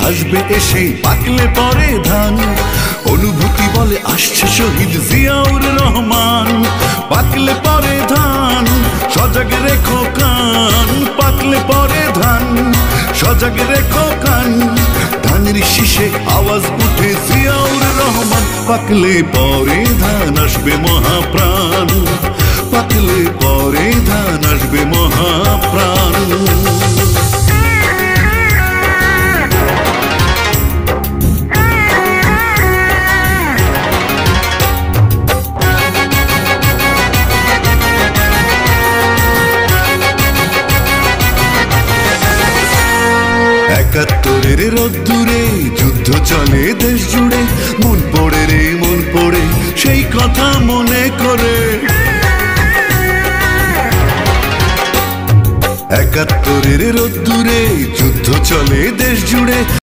হাসবে এসে পাকলে পরে ধান। অনুভূতি বলে আসছে শহীদ জিয়াউর রহমান। পাকলে পরে ধান সজাগ রেখো কান, পাকলে পরে ধান সজাগ রেখো কান। ধানের শীষে আওয়াজ উঠে জিয়াউর রহমান। পাকলে পরে ধান আসবে মহাপ্রাণ, পাকলে পরে ধান আসবে মহাপ্রাণ। একাত্তরের রোদ্দুরে যুদ্ধ চলে দেশ জুড়ে। মন পড়ে রে মন পড়ে সেই কথা মনে করে। একাত্তরের রোদ্দুরে যুদ্ধ চলে দেশ জুড়ে।